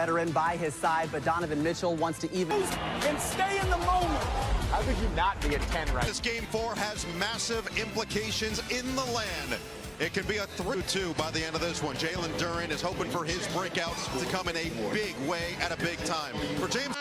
veteran by his side, but Donovan Mitchell wants to even and stay in the moment. How could you not be at 10 right? This game 4 has massive implications in the land. It could be a 3-2 by the end of this one. Jalen Duren is hoping for his breakout to come in a big way at a big time. For James.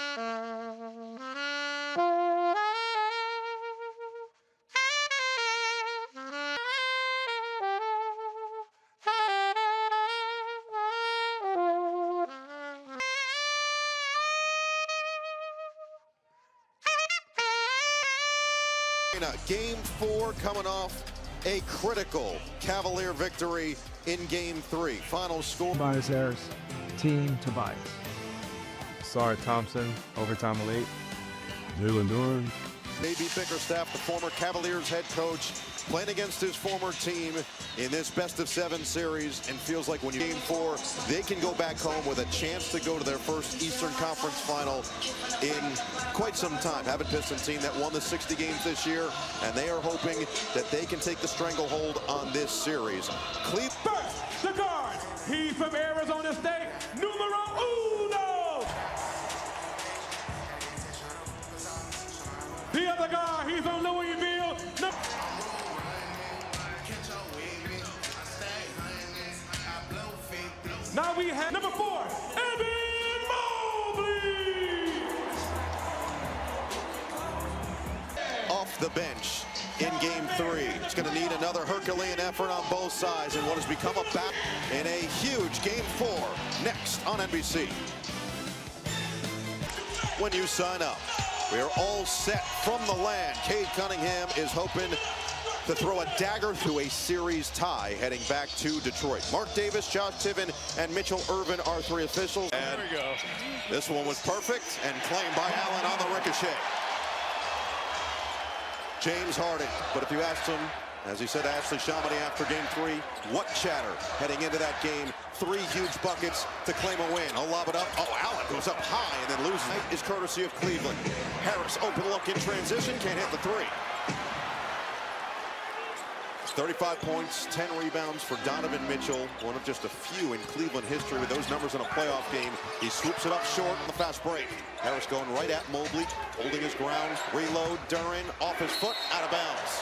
Game 4 coming off a critical Cavalier victory in Game 3. Final score. Tobias Harris, team Tobias. Sorry, Thompson, overtime late. Jalen Duren. Maybe Bickerstaff, the former Cavaliers head coach, playing against his former team in this best-of-7 series, and feels like when you Game 4, they can go back home with a chance to go to their first Eastern Conference final in quite some time. Have a Pistons team that won the 60 games this year, and they are hoping that they can take the stranglehold on this series. First, the guard. He's from Arizona State, numero uno. The other guard, he's on Louisville. Now we have number 4, Evan Mobley. Off the bench in Game 3. It's going to need another Herculean effort on both sides in what has become a battle in a huge Game 4 next on NBC. When you sign up, we are all set from the land. Cade Cunningham is hoping to throw a dagger through a series tie heading back to Detroit. Mark Davis, Josh Tiven, and Mitchell Irvin are 3 officials. And there we go. This one was perfect and claimed by Allen on the ricochet. James Harden, but if you asked him, as he said to Ashley Shamani after Game 3, what chatter heading into that game? 3 huge buckets to claim a win. I'll lob it up. Oh, Allen goes up high and then loses. Is courtesy of Cleveland. Harris, open look in transition, can't hit the 3. 35 points, 10 rebounds for Donovan Mitchell, one of just a few in Cleveland history with those numbers in a playoff game. He swoops it up short on the fast break. Harris going right at Mobley, holding his ground, reload, Duren off his foot, out of bounds.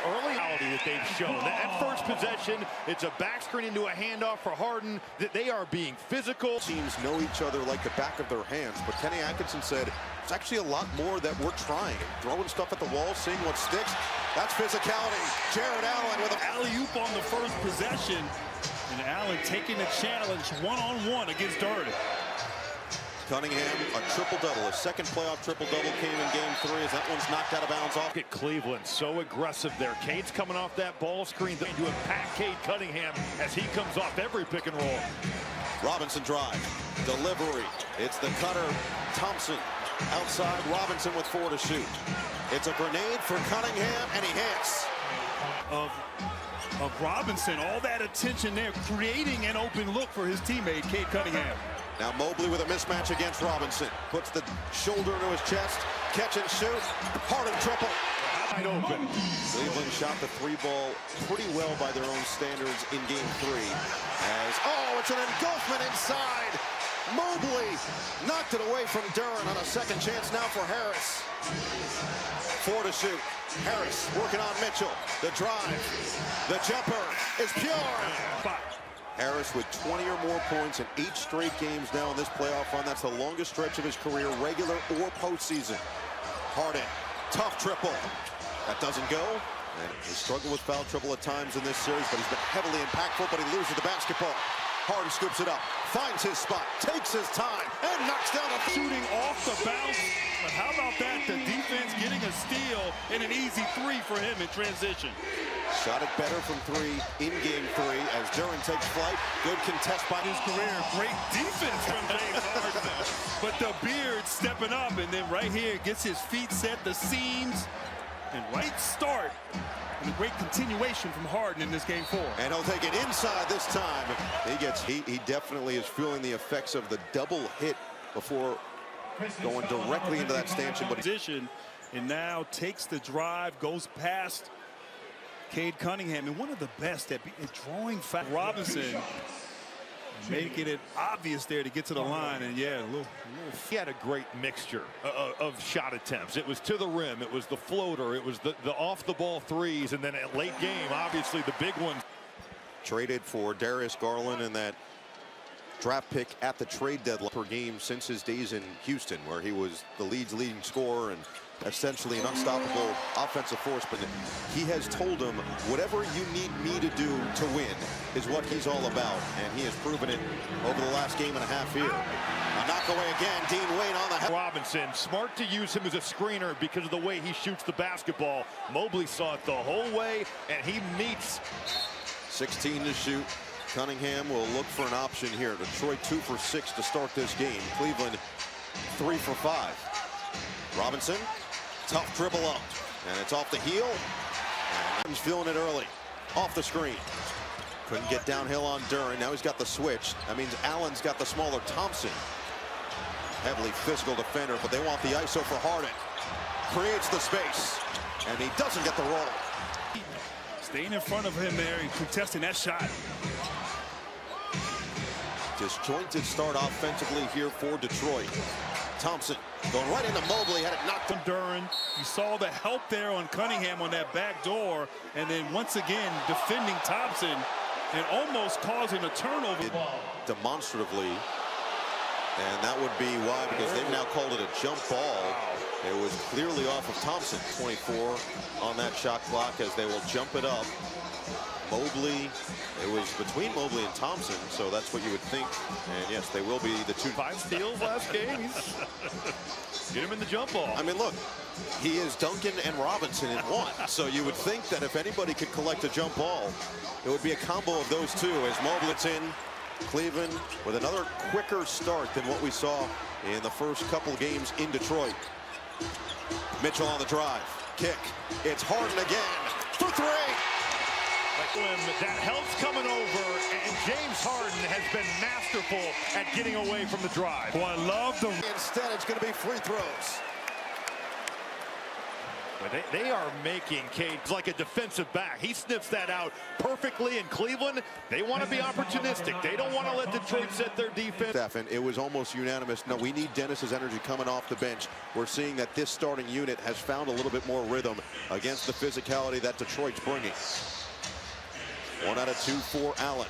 Early quality that they've shown. That first possession, it's a back screen into a handoff for Harden. That they are being physical. Teams know each other like the back of their hands, but Kenny Atkinson said it's actually a lot more that we're trying. Throwing stuff at the wall, seeing what sticks. That's physicality. Jared Allen with an alley-oop on the first possession. And Allen taking the challenge one-on-one against Duren. Cunningham, a triple-double. A second playoff triple-double came in Game 3 as that one's knocked out of bounds off. Look at Cleveland, so aggressive there. Cade's coming off that ball screen. They do impact Cade Cunningham as he comes off every pick and roll. Robinson drive, delivery. It's the cutter, Thompson. Outside, Robinson with 4 to shoot. It's a grenade for Cunningham, and he hits. Of Robinson, all that attention there, creating an open look for his teammate, Cade Cunningham. Now Mobley with a mismatch against Robinson. Puts the shoulder into his chest. Catch and shoot. Harden triple. Wide open. Cleveland shot the 3-ball pretty well by their own standards in Game 3. It's an engulfment inside. Mobley knocked it away from Duren on a second chance now for Harris. 4 to shoot. Harris working on Mitchell. The drive. The jumper is pure. Harris with 20 or more points in 8 straight games now in this playoff run. That's the longest stretch of his career, regular or postseason. Harden, tough triple. That doesn't go. And he struggled with foul trouble at times in this series, but he's been heavily impactful, but he loses the basketball. Harden scoops it up, finds his spot, takes his time, and knocks down a shooting off the bounce. But how about that? The defense getting a steal and an easy 3 for him in transition. Shot it better from 3 in Game 3 as Duren takes flight. Good contest by his career. Great defense from James Harden. But the beard stepping up, and then right here gets his feet set, the seams, and right start. And a great continuation from Harden in this Game 4. And he'll take it inside this time. He gets heat. He definitely is feeling the effects of the double hit before going directly into that stanchion. But position, and now takes the drive, goes past Cade Cunningham, and one of the best at drawing foul. Robinson making it obvious there to get to the line. And yeah, a little. He had a great mixture of shot attempts. It was to the rim, it was the floater, it was the off the ball threes, and then at late game, obviously the big one. Traded for Darius Garland and that draft pick at the trade deadline per game since his days in Houston, where he was the league's leading scorer and essentially an unstoppable offensive force. But he has told him, whatever you need me to do to win is what he's all about, and he has proven it over the last game and a half here. A knock away again. Dean Wade on the head. Robinson, smart to use him as a screener because of the way he shoots the basketball. Mobley saw it the whole way, and he meets. 16 to shoot. Cunningham will look for an option here. Detroit 2 for 6 to start this game. Cleveland 3 for 5. Robinson, tough dribble up, and it's off the heel. And he's feeling it early. Off the screen. Couldn't get downhill on Duren. Now he's got the switch. That means Allen's got the smaller Thompson. Heavily physical defender, but they want the ISO for Harden. Creates the space, and he doesn't get the roll. Staying in front of him there and contesting that shot. Disjointed start offensively here for Detroit. Thompson going right into Mobley, had it knocked him. Duren, you saw the help there on Cunningham on that back door, and then once again defending Thompson and almost causing a turnover. Demonstratively, and that would be why, because they've now called it a jump ball. It was clearly off of Thompson. 24 on that shot clock as they will jump it up. Mobley, it was between Mobley and Thompson, so that's what you would think. And yes, they will be the two. 5 steals last game. Get him in the jump ball. I mean, look, he is Duncan and Robinson in one. So you would think that if anybody could collect a jump ball, it would be a combo of those two, as Mobley's in. Cleveland with another quicker start than what we saw in the first couple games in Detroit. Mitchell on the drive. Kick. It's Harden again for 3. That helps coming over, and James Harden has been masterful at getting away from the drive. Oh, I love the. Instead, it's going to be free throws. But they are making Cade like a defensive back. He sniffs that out perfectly in Cleveland. They want to be opportunistic. They don't want to let Detroit set their defense. And it was almost unanimous. No, we need Dennis's energy coming off the bench. We're seeing that this starting unit has found a little bit more rhythm against the physicality that Detroit's bringing. 1 out of 2 for Allen.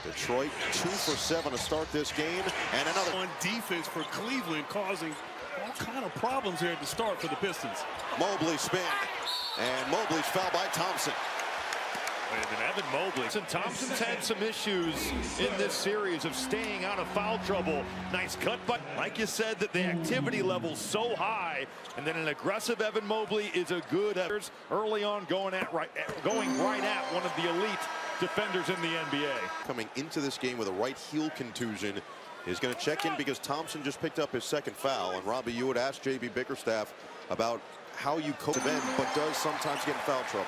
Detroit 2 for 7 to start this game, and another on defense for Cleveland, causing all kind of problems here at the start for the Pistons. Mobley spin, and Mobley's fouled by Thompson. And Evan Mobley. And Thompson's had some issues in this series of staying out of foul trouble. Nice cut, but like you said, that the activity level's so high, and then an aggressive Evan Mobley is a good early on going right at one of the elite defenders in the NBA. Coming into this game with a right heel contusion, is going to check in because Thompson just picked up his second foul. And Robbie, you would ask J.B. Bickerstaff about how you coach him, but does sometimes get in foul trouble.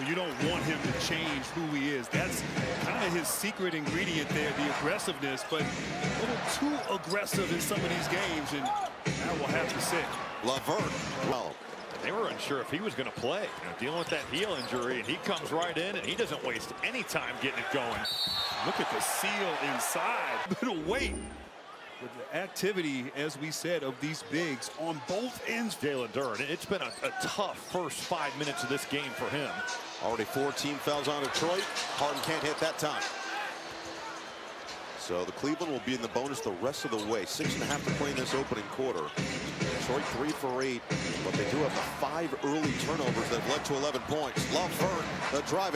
You don't want him to change who he is. That's kind of his secret ingredient there, the aggressiveness, but a little too aggressive in some of these games, and that will have to sit. LeVert. Well, they were unsure if he was going to play, dealing with that heel injury, and he comes right in, and he doesn't waste any time getting it going. Look at the seal inside. Little weight. With the activity, as we said, of these bigs on both ends. Jalen Duren, it's been a tough first 5 minutes of this game for him. Already 4 team fouls on Detroit. Harden can't hit that time. So the Cleveland will be in the bonus the rest of the way. 6.5 to play in this opening quarter. Detroit 3 for 8, but they do have the 5 early turnovers that have led to 11 points. LeVert, the drive.